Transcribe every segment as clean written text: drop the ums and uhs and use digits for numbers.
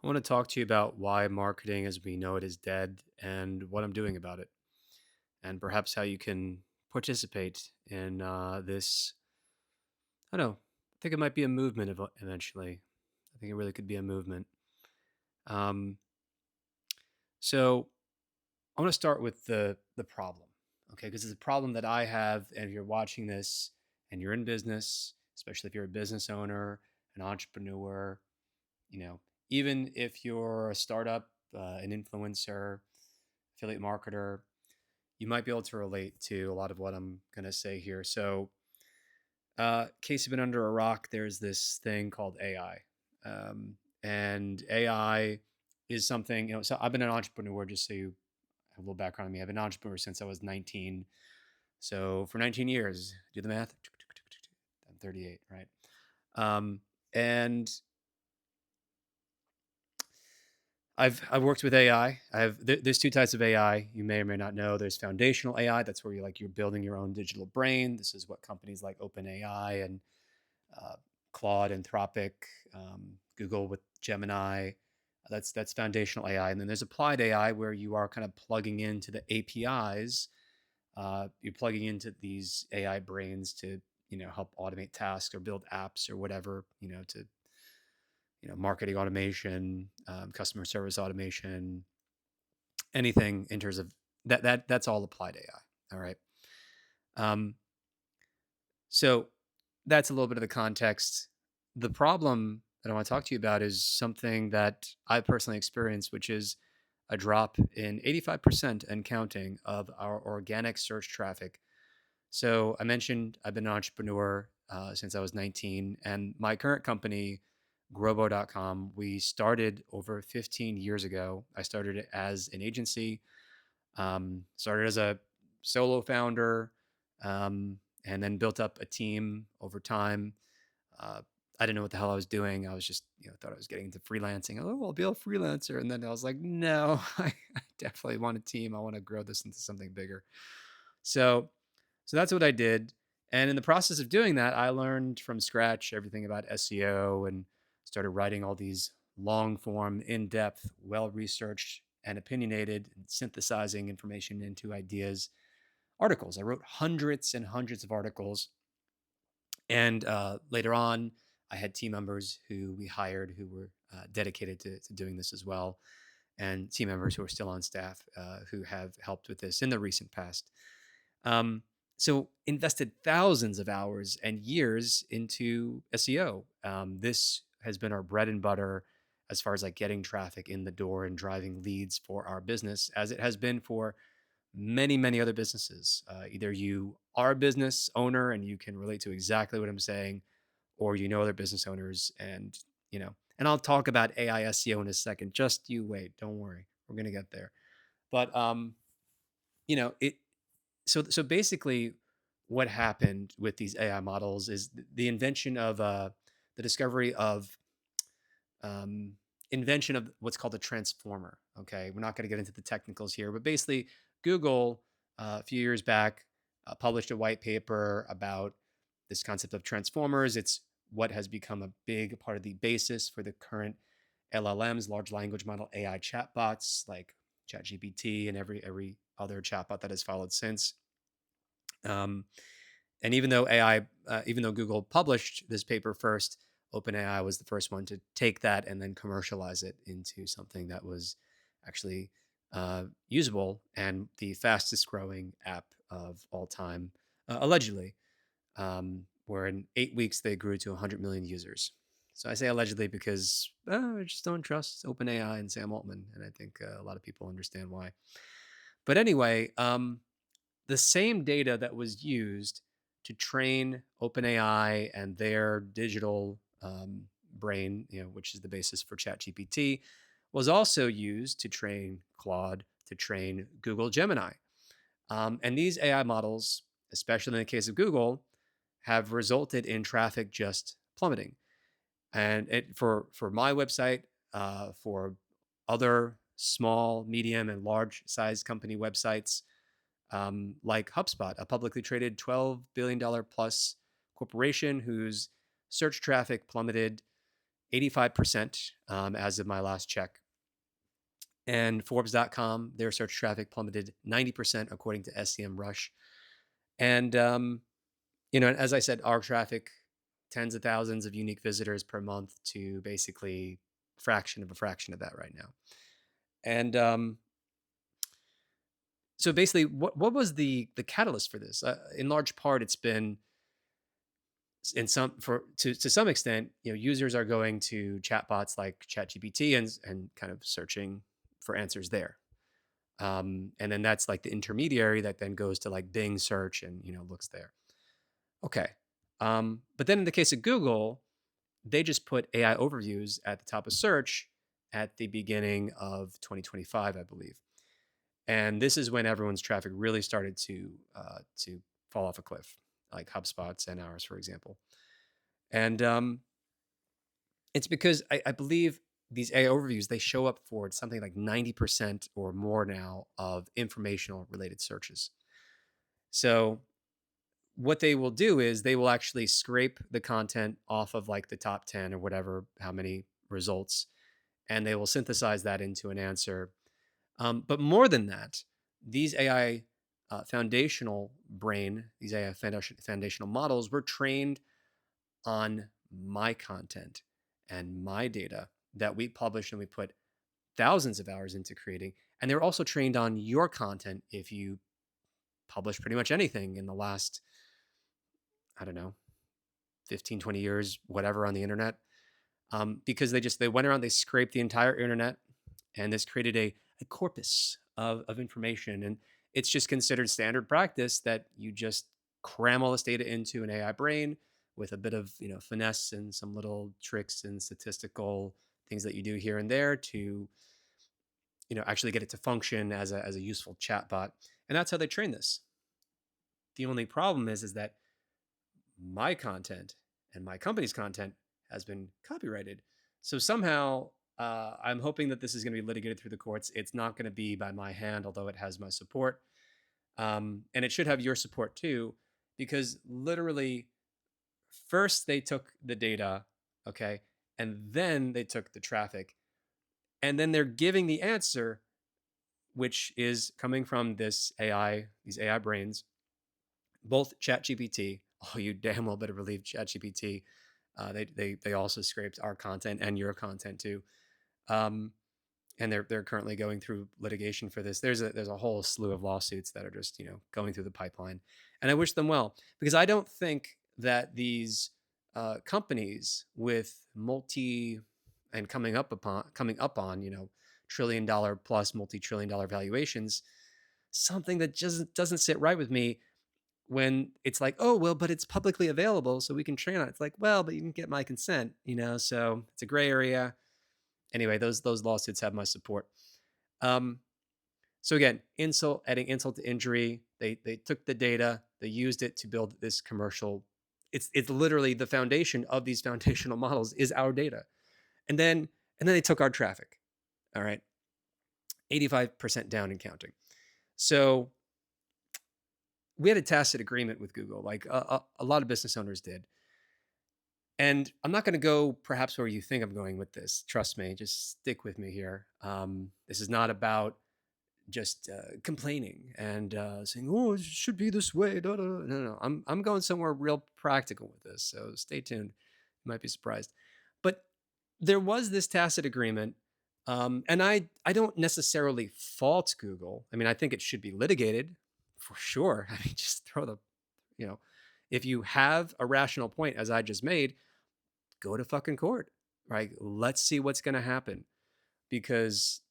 I want to talk to you about why marketing as we know it is dead and what I'm doing about it, and perhaps how you can participate in this. I don't know. I think it might be a movement eventually. I think it really could be a movement. Um, so I want to start with the problem, okay? Because it's a problem that I have, and if you're watching this and you're in business, especially if you're a business owner, an entrepreneur, you know, even if you're a startup, an influencer, affiliate marketer, you might be able to relate to a lot of what I'm going to say here. So, in case you've been under a rock, there's this thing called AI. And AI is something, so I've been an entrepreneur, just so you have a little background on me. I've been an entrepreneur since I was 19. So, for 19 years, do the math, I'm 38, right? And I've worked with AI. There's two types of AI you may or may not know. There's foundational AI. That's where you're building your own digital brain. This is what companies like OpenAI and uh, Claude, Anthropic, Google with Gemini. That's foundational AI. And then there's applied AI where you are kind of plugging into the APIs. You're plugging into these AI brains to help automate tasks or build apps or whatever to marketing automation, customer service automation, anything in terms of that's all applied AI. All right. Um, so that's a little bit of the context. The problem that I want to talk to you about is something that I personally experienced, which is a drop in 85% and counting of our organic search traffic. So I mentioned I've been an entrepreneur since I was 19, and my current company, Grobo.com, we started over 15 years ago. I started it as an agency, started as a solo founder, and then built up a team over time. Uh, I didn't know what the hell I was doing. I was just, thought I was getting into freelancing. Oh, I'll be a freelancer. And then I was like, no, I definitely want a team. I want to grow this into something bigger. So, so that's what I did. And in the process of doing that, I learned from scratch everything about SEO and started writing all these long form, in depth, well researched, and opinionated, and synthesizing information into ideas, articles. I wrote hundreds and hundreds of articles. And later on, I had team members who we hired who were dedicated to doing this as well, and team members who are still on staff who have helped with this in the recent past. Um, so invested thousands of hours and years into SEO. This has been our bread and butter as far as like getting traffic in the door and driving leads for our business, as it has been for many, many other businesses. Either you are a business owner and you can relate to exactly what I'm saying, or other business owners and I'll talk about AI SEO in a second. Just you wait. Don't worry. We're going to get there. But it so basically what happened with these AI models is the invention of the discovery of um, invention of what's called a transformer. Okay, we're not going to get into the technicals here, but basically, Google a few years back published a white paper about this concept of transformers. It's what has become a big part of the basis for the current LLMs, large language model AI chatbots like ChatGPT and every other chatbot that has followed since. Um, and even though Google published this paper first, OpenAI was the first one to take that and then commercialize it into something that was actually usable and the fastest growing app of all time, allegedly, where in 8 weeks they grew to 100 million users. So I say allegedly because I just don't trust OpenAI and Sam Altman, and I think a lot of people understand why. But anyway, the same data that was used to train OpenAI and their digital brain, which is the basis for ChatGPT, was also used to train Claude, to train Google Gemini. And these AI models, especially in the case of Google, have resulted in traffic just plummeting. And for my website, for other small, medium, and large size company websites, like HubSpot, a publicly traded $12 billion plus corporation whose search traffic plummeted 85% as of my last check. And Forbes.com, their search traffic plummeted 90% according to SEMrush. And as I said, our traffic, tens of thousands of unique visitors per month to basically fraction of a fraction of that right now. And so basically, what was the catalyst for this? In large part, it's been in some for to some extent, users are going to chatbots like ChatGPT and kind of searching for answers there. And then that's like the intermediary that then goes to like Bing search and looks there. Okay. But then in the case of Google, they just put AI overviews at the top of search at the beginning of 2025, I believe. And this is when everyone's traffic really started to fall off a cliff, like HubSpot's and ours, for example. And it's because I believe these AI overviews, they show up for something like 90% or more now of informational related searches. So what they will do is they will actually scrape the content off of like the top 10 or whatever, how many results, and they will synthesize that into an answer. But more than that, these AI foundational brain, these AI foundational models were trained on my content and my data that we publish and we put thousands of hours into creating. And they're also trained on your content if you publish pretty much anything in the last, I don't know, 15, 20 years, whatever on the internet. Because they went around, they scraped the entire internet, and this created a corpus of information. And it's just considered standard practice that you just cram all this data into an AI brain with a bit of finesse and some little tricks and statistical things that you do here and there to actually get it to function as a useful chatbot. And that's how they train this. The only problem is that my content and my company's content has been copyrighted. So somehow, I'm hoping that this is going to be litigated through the courts. It's not going to be by my hand, although it has my support. And it should have your support too, because literally, first they took the data, okay, and then they took the traffic, and then they're giving the answer, which is coming from these AI brains, both ChatGPT. Oh, you damn well better believe ChatGPT. They also scraped our content and your content too. Um, and they're currently going through litigation for this. There's a whole slew of lawsuits that are just going through the pipeline, and I wish them well, because I don't think that these companies with multi and coming up on $1 trillion plus multi-trillion-dollar valuations, something that just doesn't sit right with me when it's like, oh well, but it's publicly available, so we can train on it. It's like, well, but you can get my consent, so it's a gray area. Anyway, those lawsuits have my support. Um, so again, adding insult to injury. They took the data, they used it to build this commercial. It's literally the foundation of these foundational models is our data, and then they took our traffic. All right, 85% down and counting. So we had a tacit agreement with Google, like a lot of business owners did. And I'm not going to go perhaps where you think I'm going with this. Trust me, just stick with me here. This is not about just complaining and saying, "Oh, it should be this way." Da, da, da. No, no, I'm going somewhere real practical with this. So stay tuned. You might be surprised. But there was this tacit agreement, and I don't necessarily fault Google. I mean, I think it should be litigated for sure. I mean, just throw the you know, if you have a rational point, as I just made, go to fucking court, right? Let's see what's going to happen, because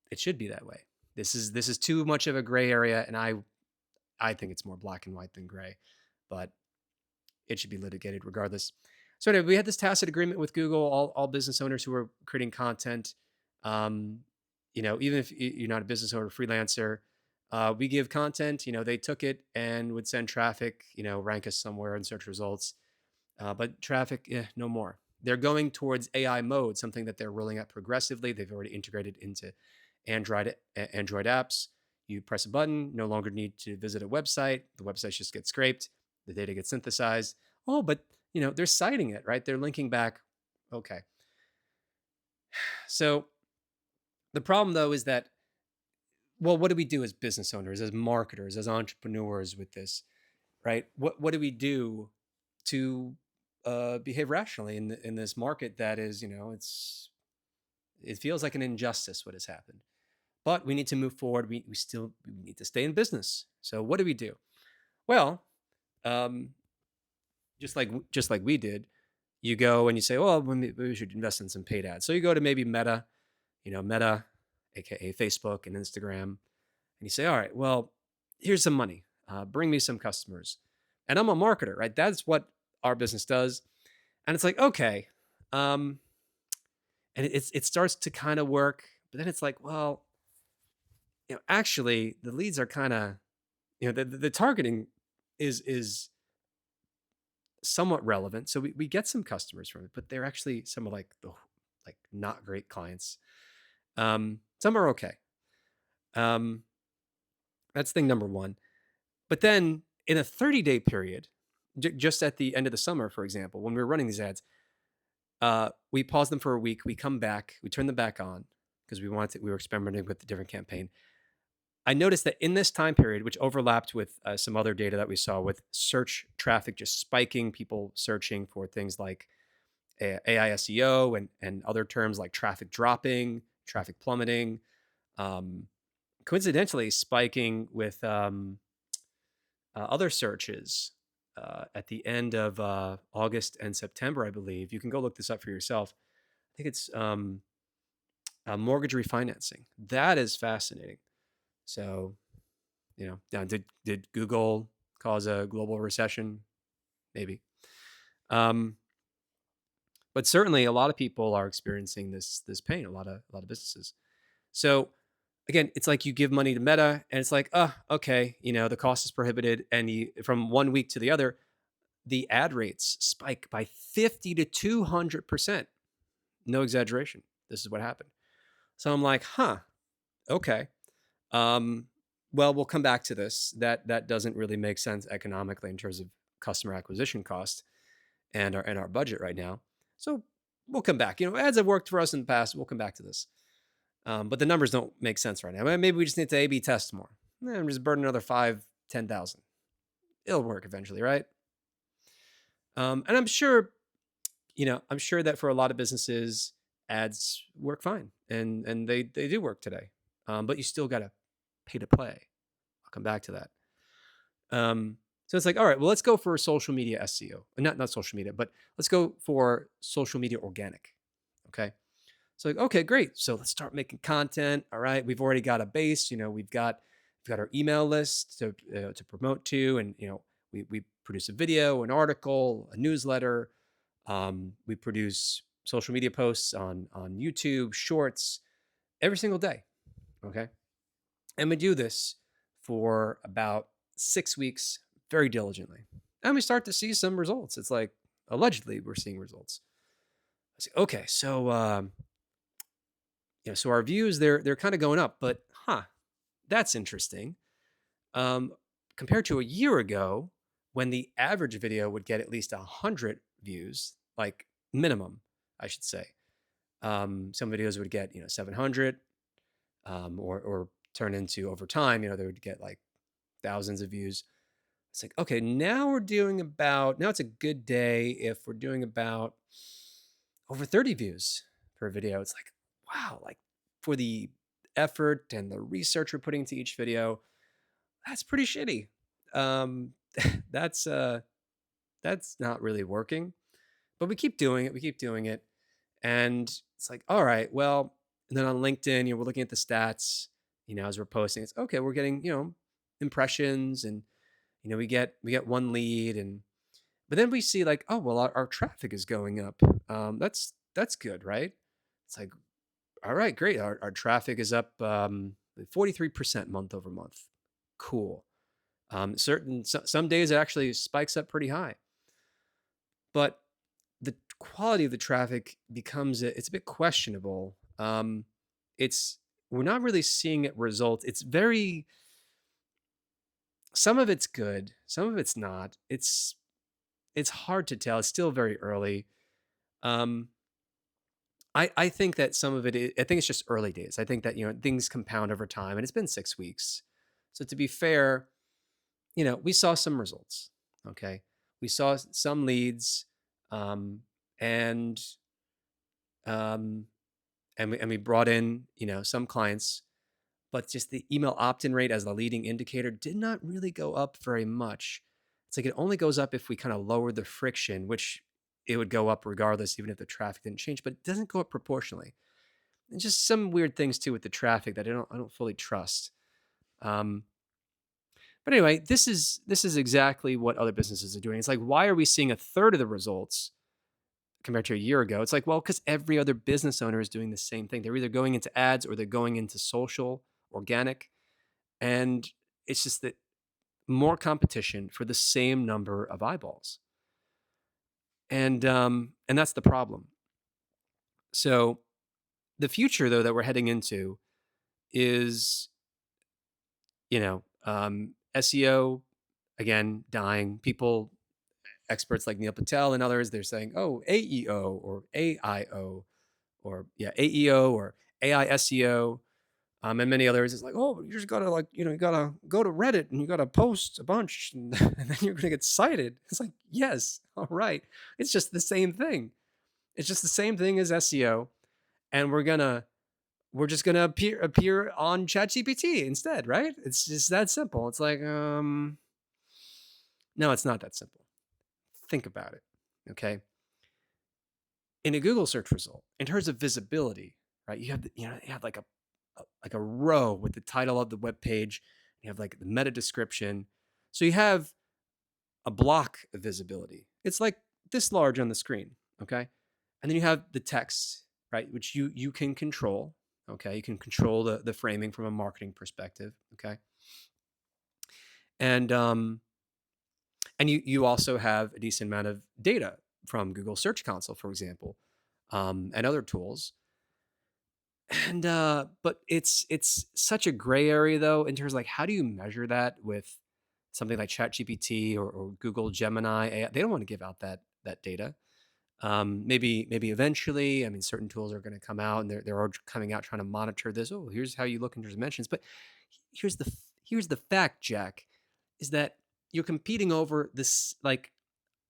it should be that way. This is too much of a gray area, and I think it's more black and white than gray, but it should be litigated regardless. So anyway, we had this tacit agreement with Google. All business owners who were creating content, um, even if you're not a business owner, freelancer, we give content. They took it and would send traffic. Rank us somewhere in search results. But traffic, no more. They're going towards AI mode, something that they're rolling out progressively. They've already integrated into Android apps. You press a button, no longer need to visit a website. The websites just get scraped. The data gets synthesized. Oh, but they're citing it, right? They're linking back. Okay. So the problem though is that, well, what do we do as business owners, as marketers, as entrepreneurs with this, right? What do we do to behave rationally in this market that is, it feels like an injustice what has happened, but we need to move forward. We need to stay in business. So what do we do? Well, um, just like we did, you go and you say, well, we should invest in some paid ads. So you go to maybe Meta, aka Facebook and Instagram, and you say, all right, well, here's some money. Bring me some customers. And I'm a marketer, right? That's what our business does. And it's like, okay. Um, and it starts to kind of work, but then it's like, well, actually the leads are kind of, the targeting is somewhat relevant. So we get some customers from it, but they're actually some of like the like not great clients. Some are okay. Um, that's thing number one. But then in a 30-day period, just at the end of the summer, for example, when we were running these ads, we paused them for a week. We come back, we turn them back on because we were experimenting with a different campaign. I noticed that in this time period, which overlapped with some other data that we saw with search traffic just spiking, people searching for things like AI SEO and other terms like traffic dropping, traffic plummeting, um, coincidentally spiking with other searches at the end of August and September, I believe. You can go look this up for yourself. I think it's mortgage refinancing. That is fascinating. So, now did Google cause a global recession? Maybe. Um, but certainly, a lot of people are experiencing this pain. A lot of businesses. So again, it's like you give money to Meta, and it's like, oh, okay, the cost is prohibited, and from one week to the other, the ad rates spike by 50 to 200%. No exaggeration. This is what happened. So I'm like, huh, okay. Um, well, we'll come back to this. That doesn't really make sense economically in terms of customer acquisition cost and our budget right now. So we'll come back. Ads have worked for us in the past. We'll come back to this. But the numbers don't make sense right now. Maybe we just need to A/B test more. I'm just burning another 5, 10,000. It'll work eventually, right? And I'm sure that for a lot of businesses, ads work fine, and they do work today. But you still got to pay to play. I'll come back to that. So it's like, all right, well, let's go for social media SEO. Not social media, but let's go for social media organic. Okay. So like, okay, great. So let's start making content. All right, we've already got a base. We've got our email list to promote to, and we produce a video, an article, a newsletter. We produce social media posts on YouTube, Shorts, every single day. Okay, and we do this for about 6 weeks very diligently, and we start to see some results. It's like allegedly we're seeing results. I say, okay, so our views they're kind of going up, but that's interesting. Um, Compared to a year ago, when the average video would get at least 100 views, like minimum, I should say. Some videos would get 700, or turn into over time. They would get like thousands of views. It's like, okay, now it's a good day if we're doing about over 30 views per video. It's like, wow, like for the effort and the research we're putting into each video, that's pretty shitty. Um, that's that's not really working, but we keep doing it. We keep doing it, and it's like, all right, well, and then on LinkedIn, we're looking at the stats. As we're posting, it's okay. We're getting impressions, and we get one lead, and but then we see like, oh well, our traffic is going up. That's good, right? It's like, all right, great. Our traffic is up 43% month over month. Cool. Some days it actually spikes up pretty high, but the quality of the traffic it's a bit questionable. It's We're not really seeing it result. Some of it's good, some of it's not. It's hard to tell. It's still very early. Um, I think that some of I think it's just early days. I think that, things compound over time, and it's been 6 weeks. So to be fair, we saw some results. Okay. We saw some leads, um, and, um, and we brought in, some clients, but just the email opt-in rate as the leading indicator did not really go up very much. It's like it only goes up if we kind of lower the friction, which it would go up regardless, even if the traffic didn't change, but it doesn't go up proportionally. And just some weird things too with the traffic that I don't fully trust. Um, but anyway, this is exactly what other businesses are doing. It's like, why are we seeing a third of the results compared to a year ago? It's like, well, because every other business owner is doing the same thing. They're either going into ads or they're going into social, organic, and it's just that more competition for the same number of eyeballs, and that's the problem. So the future, though, that we're heading into is, SEO again dying. People, experts like Neil Patel and others, they're saying, oh, AEO or AIO, or yeah, AEO or AI SEO, and many others. It's like, oh, you just gotta, like, you gotta go to Reddit and you gotta post a bunch, and then you're gonna get cited. It's like, yes, all right, it's just the same thing. It's just the same thing as SEO, and we're just gonna appear on ChatGPT instead, right? It's just that simple. It's like, no, it's not that simple. Think about it. Okay, in a Google search result, in terms of visibility, right? You have like a row with the title of the web page. You have like the meta description. So you have a block of visibility. It's like this large on the screen, okay? And then you have the text, right, which you can control. Okay, you can control the framing from a marketing perspective. Okay, and you also have a decent amount of data from Google Search Console, for example, and other tools. And but it's such a gray area, though, in terms of like, how do you measure that with something like ChatGPT or Google Gemini AI? They don't want to give out that data. Maybe eventually. I mean, certain tools are going to come out, and they're all coming out trying to monitor this. Oh, here's how you look in terms of mentions. But here's the fact, Jack, is that you're competing over this, like,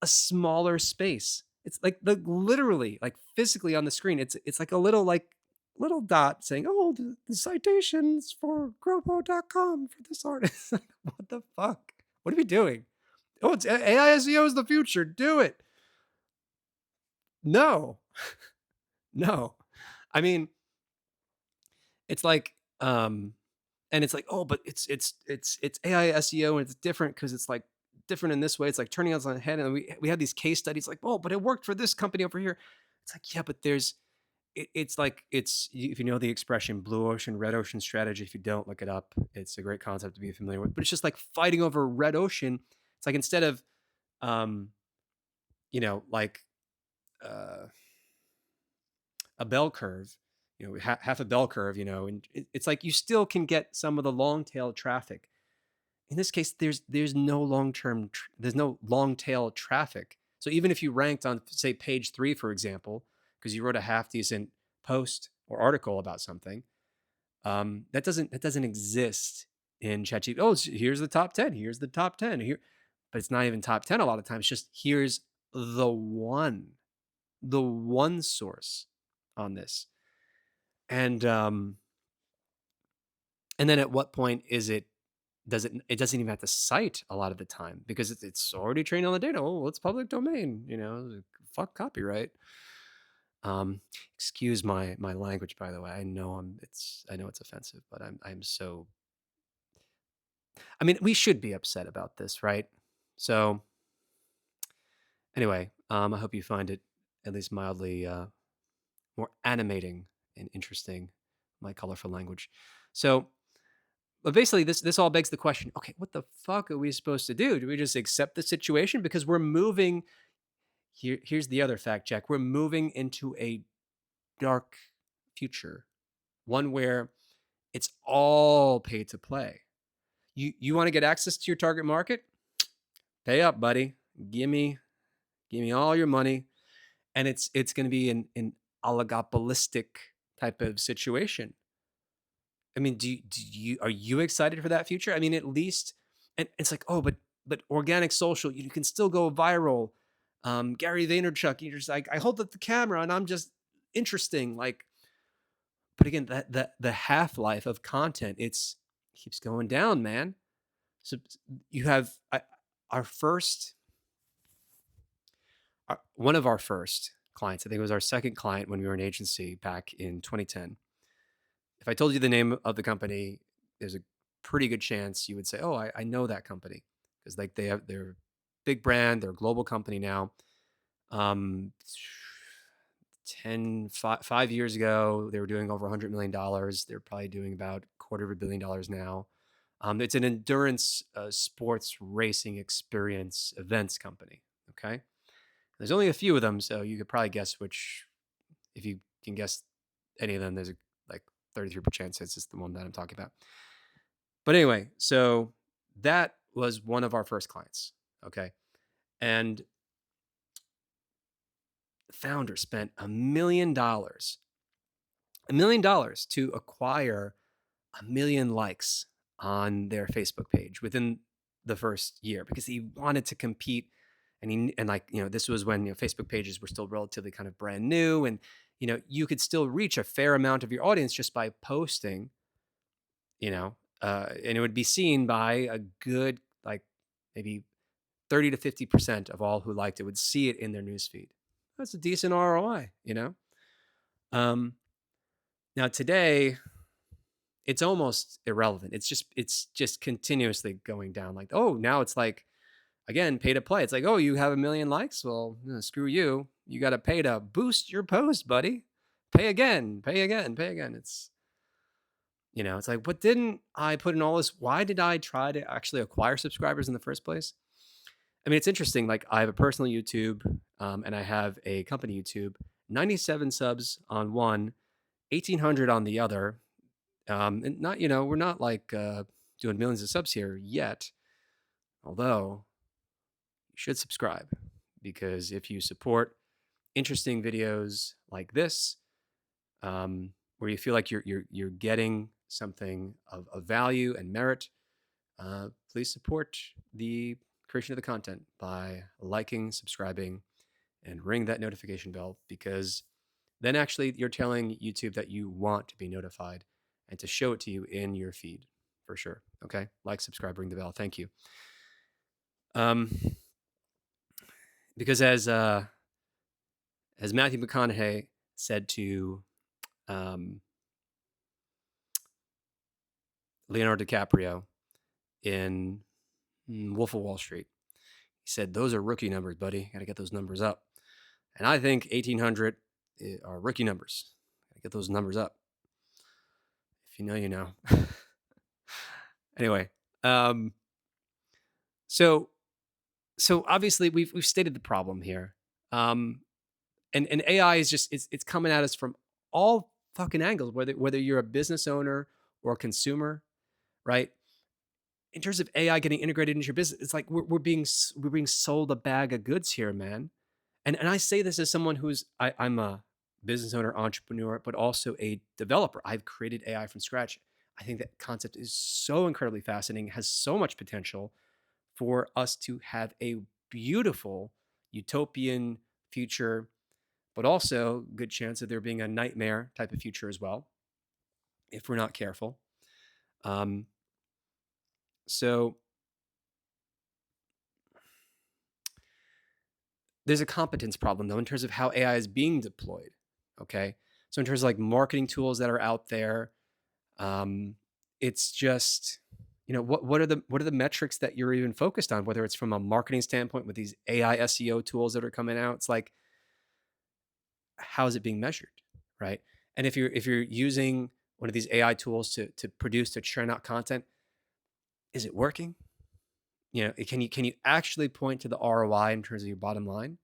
a smaller space. It's like literally, like, physically on the screen. It's like a little dot saying, "Oh, the citations for Growpo.com for this artist." Like, what the fuck? What are we doing? Oh, it's AI SEO is the future. Do it. No, no. I mean, it's like, and it's like, oh, but it's AI SEO and it's different because it's like different in this way. It's like turning us on the head, and we have these case studies like, oh, but it worked for this company over here. It's like, yeah, but it's like, if you know the expression blue ocean, red ocean strategy. If you don't, look it up. It's a great concept to be familiar with. But it's just like fighting over red ocean. It's like, instead of, um, like, uh, a bell curve, half a bell curve, and it's like you still can get some of the long tail traffic. In this case, there's no long tail traffic. So even if you ranked on, say, page 3, for example, because you wrote a half decent post or article about something, that doesn't exist in ChatGPT. Oh, here's the top 10. Here's the top 10 here, but it's not even top 10 a lot of times. It's just, here's the one source on this. And then at what point it doesn't even have to cite a lot of the time, because it's already trained on the data. Oh, it's public domain, fuck copyright. um Excuse my language, by the way. I know it's offensive, but I'm so, I mean, we should be upset about this, right? So anyway, I hope you find it at least mildly more animating and interesting, my colorful language. So, but basically, this all begs the question: okay, what the fuck are we supposed to do? Do we just accept the situation? Because we're moving here. Here's the other fact, Jack. We're moving into a dark future, one where it's all pay to play. You want to get access to your target market? Pay up, buddy. Give me all your money, and it's going to be in oligopolistic type of situation. I mean, do you are you excited for that future? I mean, at least, and it's like, oh, but organic social, you can still go viral. Gary Vaynerchuk, you're just like, I hold up the camera and I'm just interesting. Like, but again, that the half life of content, it's keeps going down, man. So you have our first, one of our first clients. I think it was our second client when we were an agency back in 2010. If I told you the name of the company, there's a pretty good chance you would say, "Oh, I know that company," because like they're a big brand, they're a global company now. Um, 5 years ago, they were doing over $100 million. They're probably doing about $250 million now. It's an endurance sports racing experience events company. Okay, there's only a few of them, so you could probably guess which. If you can guess any of them, there's a like 33% chance it's the one that I'm talking about. But anyway, so that was one of our first clients. Okay. And the founder spent $1 million to acquire 1 million likes on their Facebook page within the first year because he wanted to compete. And like, this was when, Facebook pages were still relatively kind of brand new. And, you could still reach a fair amount of your audience just by posting, and it would be seen by a good, like maybe 30 to 50% of all who liked it would see it in their newsfeed. That's a decent ROI. Um, Now today, it's almost irrelevant. It's just continuously going down. Like, oh, now it's like, again, pay to play. It's like, oh, you have 1 million likes. Well, screw you. You got to pay to boost your post, buddy. Pay again, pay again, pay again. It's like, what didn't I put in all this? Why did I try to actually acquire subscribers in the first place? I mean, it's interesting. Like, I have a personal YouTube, and I have a company YouTube. 97 subs on one, 1,800 on the other. And not, we're not like doing millions of subs here yet. Although you should subscribe, because if you support interesting videos like this, where you feel like you're getting something of value and merit, please support the creation of the content by liking, subscribing, and ring that notification bell, because then actually you're telling YouTube that you want to be notified and to show it to you in your feed for sure. Okay, like, subscribe, ring the bell. Thank you. Um, because as Matthew McConaughey said to um, Leonardo DiCaprio in Wolf of Wall Street, he said, "Those are rookie numbers, buddy. Got to get those numbers up." And I think 1,800 are rookie numbers. Got to get those numbers up. If you know, you know. Anyway, so obviously we've stated the problem here, and AI is just it's coming at us from all fucking angles, whether you're a business owner or a consumer, right? In terms of AI getting integrated into your business, it's like we're being sold a bag of goods here, man. And I say this as someone I'm a business owner, entrepreneur, but also a developer. I've created AI from scratch. I think that concept is so incredibly fascinating, has so much potential for us to have a beautiful utopian future, but also good chance of there being a nightmare type of future as well, if we're not careful. Um, so there's a competence problem, though, in terms of how AI is being deployed. Okay, so in terms of like marketing tools that are out there, it's just, what are the metrics that you're even focused on, whether it's from a marketing standpoint with these AI SEO tools that are coming out. It's like, how is it being measured, right? And if you're using one of these AI tools to churn out content, is it working? Can you actually point to the ROI in terms of your bottom line?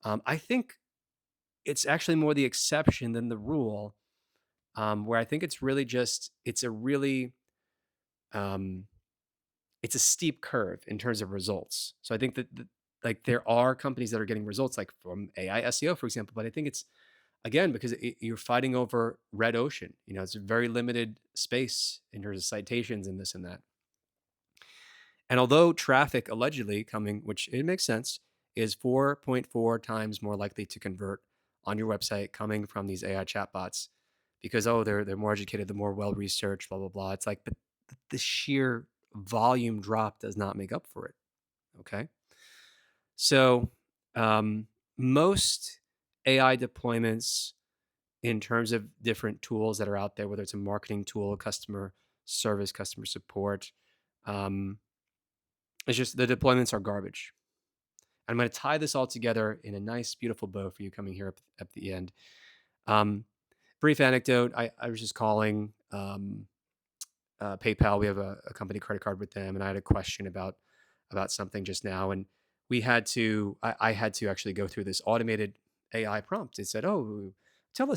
I think it's actually more the exception than the rule, where I think it's really just um, it's a steep curve in terms of results. So I think that like there are companies that are getting results like from AI SEO, for example, but I think it's again, because you're fighting over red ocean. It's a very limited space in terms of citations and this and that. And although traffic allegedly coming, which it makes sense, is 4.4 times more likely to convert on your website coming from these AI chatbots, because they're more educated, they're more well researched, blah blah blah. It's like, but the sheer volume drop does not make up for it. Okay, so um, most AI deployments in terms of different tools that are out there, whether it's a marketing tool, customer service, customer support, um, it's just the deployments are garbage. I'm going to tie this all together in a nice, beautiful bow for you coming here up at the end. Um, Brief anecdote: I was just calling PayPal. We have a company credit card with them, and I had a question about something just now, and I had to actually go through this automated AI prompt. It said, "Oh, tell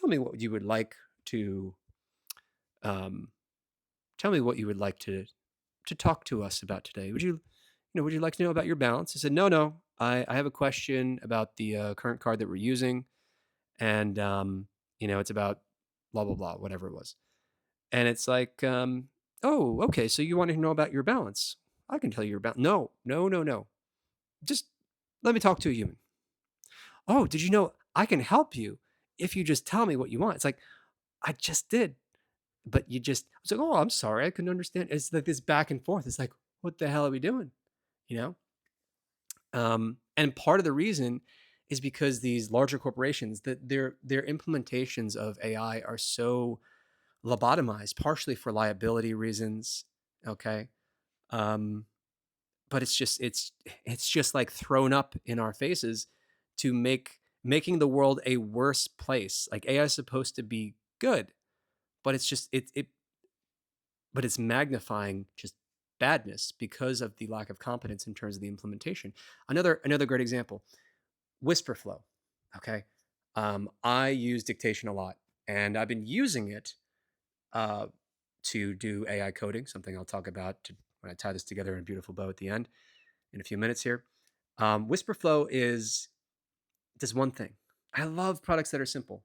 me what you would like to um, tell me what you would like to talk to us about today. Would you like to know about your balance?" I said, "No, no. I have a question about the current card that we're using, and it's about blah blah blah, whatever it was." And it's like, "Oh, okay. So you want to know about your balance? I can tell you your balance." No, no, no, no. Just let me talk to a human. "Oh, did you know I can help you if you just tell me what you want?" It's like, I just did, but you just. I was like, "Oh, I'm sorry, I couldn't understand." It's like this back and forth. It's like, what the hell are we doing? You know? And part of the reason is because these larger corporations, that their implementations of AI are so lobotomized, partially for liability reasons. Okay, um, but it's just like thrown up in our faces to making the world a worse place. Like, AI is supposed to be good, but it's magnifying just badness because of the lack of competence in terms of the implementation. Another great example: Whisperflow. Okay. I use dictation a lot, and I've been using it uh, to do AI coding, something I'll talk about when I tie this together in a beautiful bow at the end in a few minutes here. Whisperflow does one thing. I love products that are simple.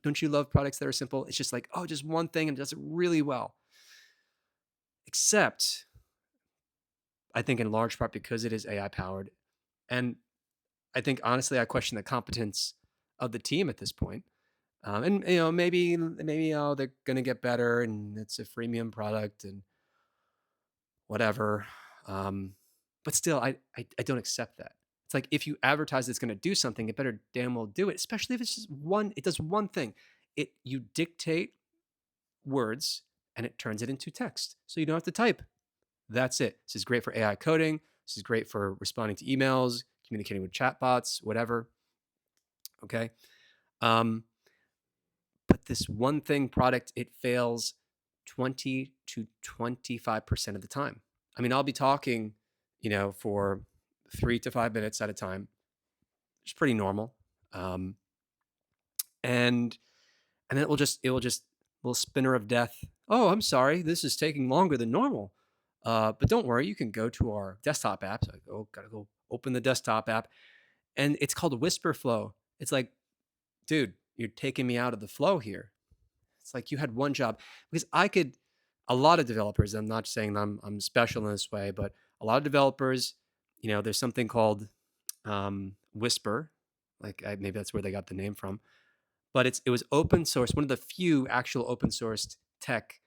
Don't you love products that are simple? It's just like, oh, just one thing and it does it really well. Except, I think in large part because it is AI powered. And I think honestly, I question the competence of the team at this point. And maybe they're gonna get better, and it's a freemium product and whatever. Um, but still, I don't accept that. It's like, if you advertise it's gonna do something, it better damn well do it. Especially if it's just one. It does one thing. You dictate words and it turns it into text, so you don't have to type. That's it. This is great for AI coding. This is great for responding to emails, communicating with chatbots, whatever. Okay. Um, but this one thing product, it fails 20 to 25% of the time. I mean, I'll be talking, for 3 to 5 minutes at a time. It's pretty normal. Um, and and then it will just little spinner of death. "Oh, I'm sorry, this is taking longer than normal. But don't worry, you can go to our desktop app." So I go, gotta go open the desktop app, and it's called Whisper Flow. It's like, dude, you're taking me out of the flow here. It's like you had one job, because a lot of developers, I'm not saying I'm special in this way, but a lot of developers, there's something called Whisper, like maybe that's where they got the name from, but it was open source, one of the few actual open sourced tech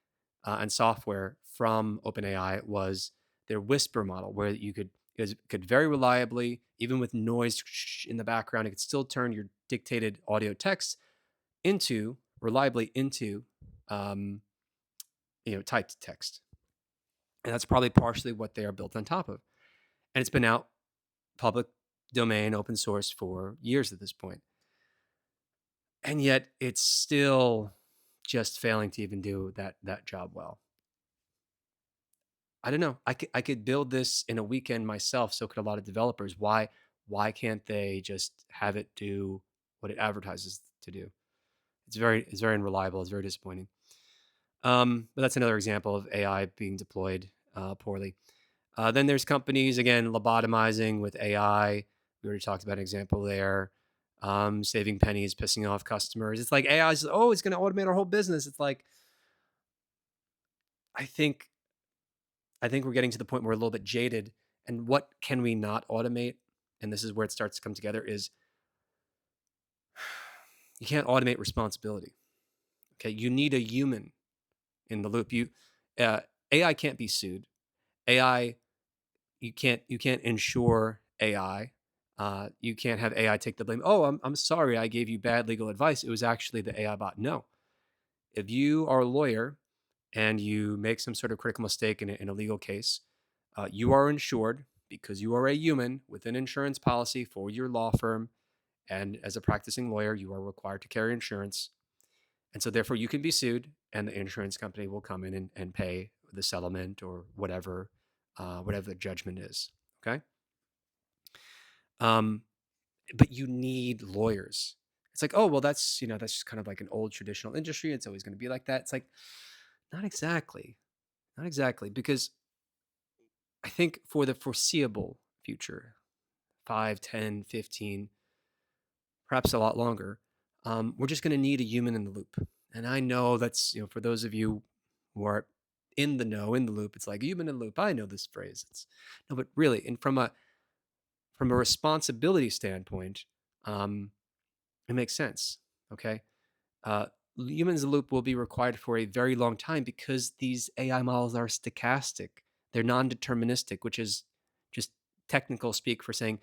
and software from OpenAI was their Whisper model, where could very reliably, even with noise in the background, it could still turn your dictated audio text reliably into um, typed text. And that's probably partially what they are built on top of. And it's been out public domain, open source for years at this point. And yet it's still just failing to even do that job well. I don't know. I could build this in a weekend myself. So could a lot of developers. Why can't they just have it do what it advertises to do? It's very unreliable. It's very disappointing. But that's another example of AI being deployed poorly. Then there's companies, again, lobotomizing with AI. We already talked about an example there. saving pennies, pissing off customers. It's like AI is, oh, it's going to automate our whole business. It's like, I think, I think we're getting to the point where we're a little bit jaded. And what can we not automate? And this is where it starts to come together is you can't automate responsibility. Okay. You need a human in the loop. Uh, AI can't be sued. AI, you can't insure AI. You can't have AI take the blame. Oh, I'm sorry, I gave you bad legal advice. It was actually the AI bot. No, if you are a lawyer and you make some sort of critical mistake in a legal case, you are insured because you are a human with an insurance policy for your law firm. And as a practicing lawyer, you are required to carry insurance. And so, therefore, you can be sued, and the insurance company will come in and pay the settlement or whatever the judgment is. Okay. Um, but you need lawyers. It's like, oh, well, that's just kind of like an old traditional industry. It's always going to be like that. It's like, not exactly. Not exactly. Because I think for the foreseeable future, 5, 10, 15, perhaps a lot longer, we're just going to need a human in the loop. And I know that's, for those of you who are in the know, in the loop, it's like human in the loop. I know this phrase. It's no, but really, and from a responsibility standpoint, um, it makes sense. Okay. Uh, Humans in the loop will be required for a very long time because these AI models are stochastic. They're non-deterministic, which is just technical speak for saying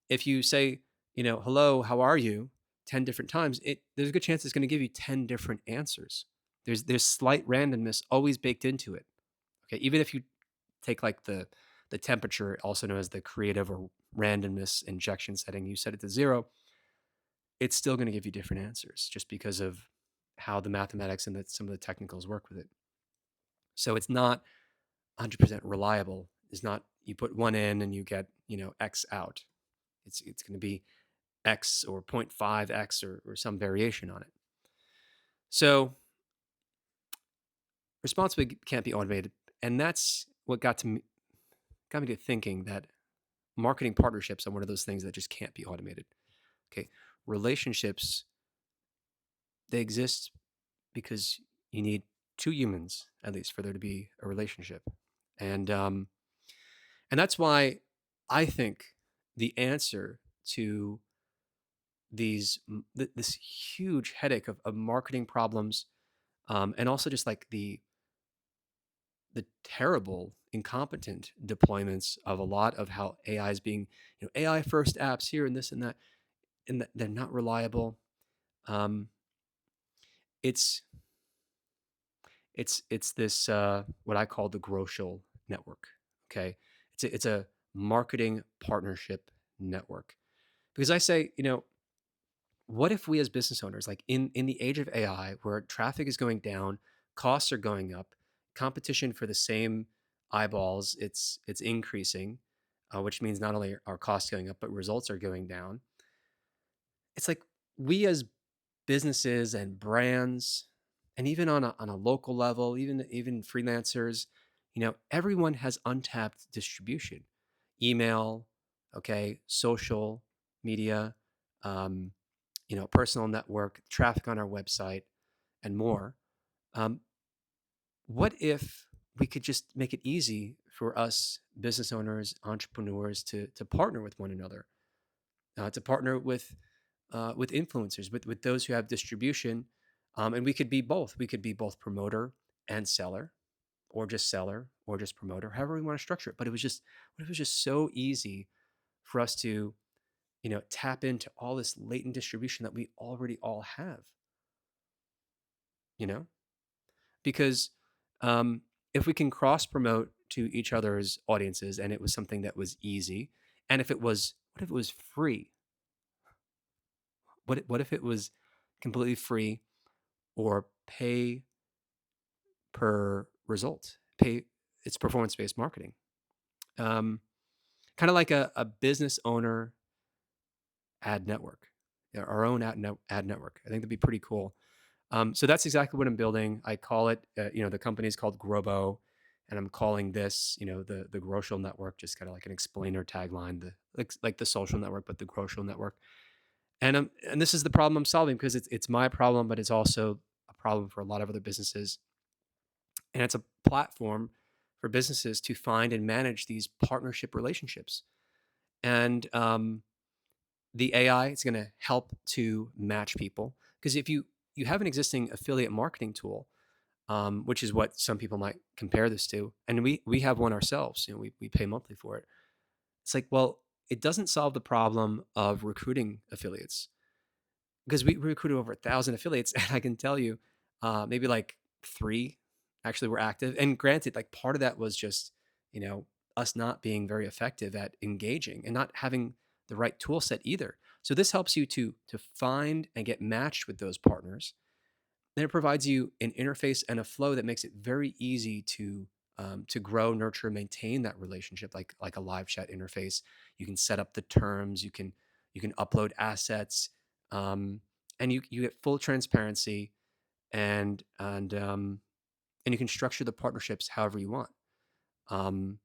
if you say, hello, how are you, 10 different times, there's a good chance it's going to give you 10 different answers. There's slight randomness always baked into it. Okay, even if you take like the temperature, also known as the creative or randomness injection setting, you set it to 0, it's still going to give you different answers just because of how the mathematics and some of the technicals work with it. So it's not 100% reliable. It's not you put one in and you get X out. It's going to be X or 0.5X or some variation on it. So responsibility can't be automated, and that's what got me to thinking that marketing partnerships are one of those things that just can't be automated. Okay, relationships, they exist because you need two humans at least for there to be a relationship, and that's why I think the answer to this huge headache of marketing problems, and also just like the terrible, incompetent deployments of a lot of how AI is being, AI first apps here and this and that, and they're not reliable. Um, it's it's this what I call the Growcial Network. Okay, it's a marketing partnership network because I say, what if we as business owners, like in the age of AI, where traffic is going down, costs are going up, competition for the same eyeballs, it's increasing, which means not only are costs going up, but results are going down. It's like we as businesses and brands, and even on a local level, even freelancers, everyone has untapped distribution, email, okay, social media, um, personal network, traffic on our website, and more. Um, what if we could just make it easy for us business owners, entrepreneurs to partner with one another, to partner with influencers, with those who have distribution, and we could be both. We could be both promoter and seller, or just promoter, however we want to structure it. But what if it was just so easy for us to tap into all this latent distribution that we already all have, you know, because um, if we can cross promote to each other's audiences and it was something that was easy, and what if it was free? What if it was completely free or pay per result? Pay It's performance based marketing, um, kind of like a business owner ad network, our own ad network. I think that'd be pretty cool. So that's exactly what I'm building. I call it, the company is called Grobo, and I'm calling this, the Growcial Network, just kind of like an explainer tagline, like the social network, but the Growcial Network. And this is the problem I'm solving because it's my problem, but it's also a problem for a lot of other businesses. And it's a platform for businesses to find and manage these partnership relationships. And the AI is going to help to match people because if you have an existing affiliate marketing tool, which is what some people might compare this to, and we have one ourselves. We pay monthly for it. It's like, well, it doesn't solve the problem of recruiting affiliates because we recruited over 1,000 affiliates, and I can tell you, maybe like three actually were active. And granted, like part of that was just you know us not being very effective at engaging and not having the right tool set either. So this helps you to find and get matched with those partners. Then it provides you an interface and a flow that makes it very easy to grow, nurture, maintain that relationship, like a live chat interface. You can set up the terms. You can upload assets, um, and you get full transparency, and you can structure the partnerships however you want. Um,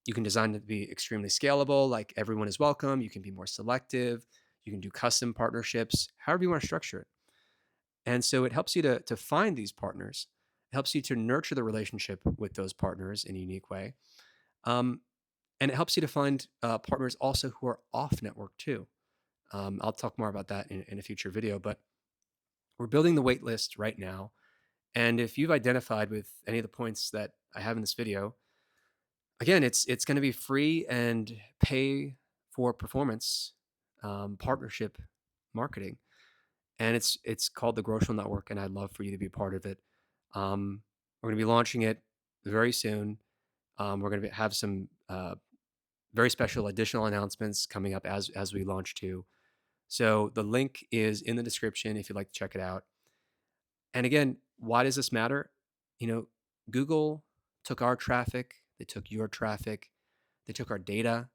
you can design it to be extremely scalable, like everyone is welcome. You can be more selective. You can do custom partnerships, however you want to structure it. And so it helps you to find these partners. It helps you to nurture the relationship with those partners in a unique way. Um, and it helps you to find partners also who are off network too. I'll talk more about that in a future video, but we're building the wait list right now. And if you've identified with any of the points that I have in this video, again, it's going to be free and pay for performance partnership marketing, and it's called the Growcial Network, and I'd love for you to be a part of it. We're going to be launching it very soon. We're going to have some very special additional announcements coming up as we launch too. So the link is in the description if you'd like to check it out. And again, why does this matter? You know, Google took our traffic, they took your traffic, they took our data,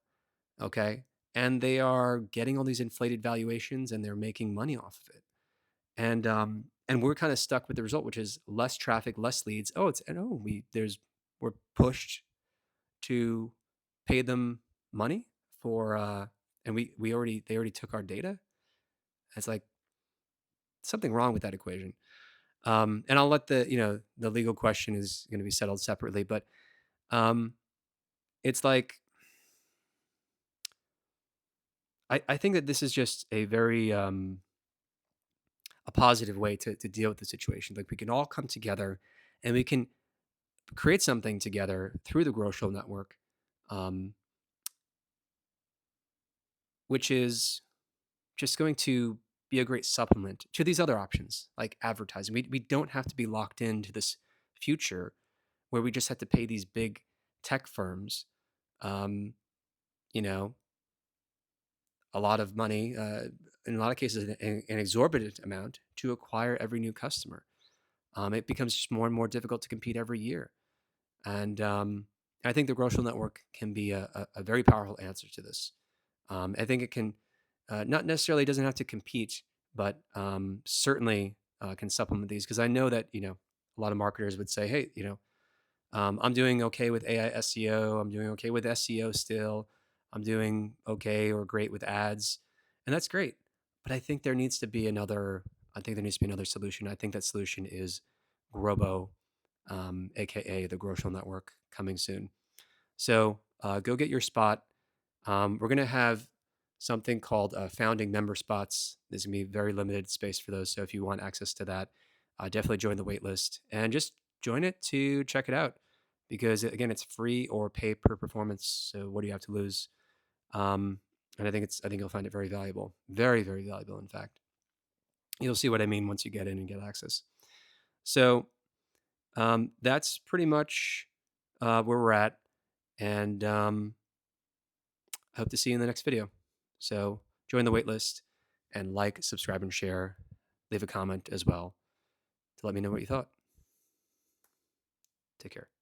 okay? And they are getting all these inflated valuations and they're making money off of it. And we're kind of stuck with the result, which is less traffic, less leads. Oh, it's and oh, we're pushed to pay them money for and we already they already took our data. It's like something wrong with that equation. And I'll let the legal question is going to be settled separately, but um, it's like I think that this is just a very a positive way to deal with the situation. Like we can all come together and we can create something together through the Growcial Network, um, which is just going to be a great supplement to these other options like advertising. We don't have to be locked into this future where we just have to pay these big tech firms, um, you know, a lot of money, in a lot of cases, an exorbitant amount to acquire every new customer. It becomes just more and more difficult to compete every year. And I think the Growcial Network can be a very powerful answer to this. I think it can not necessarily doesn't have to compete, but certainly can supplement these because I know that a lot of marketers would say, hey, I'm doing okay with AI SEO. I'm doing okay with SEO still. I'm doing okay or great with ads, and that's great. But I think there needs to be another. I think there needs to be another solution. I think that solution is Grobo, aka the Growcial Network, coming soon. So go get your spot. We're going to have something called founding member spots. There's going to be very limited space for those. So if you want access to that, definitely join the wait list and just join it to check it out because, again, it's free or pay per performance. So what do you have to lose? Um, and I think you'll find it very valuable. Very, very valuable, in fact. You'll see what I mean once you get in and get access. So that's pretty much where we're at. And I hope to see you in the next video. So join the waitlist and like, subscribe, and share. Leave a comment as well to let me know what you thought. Take care.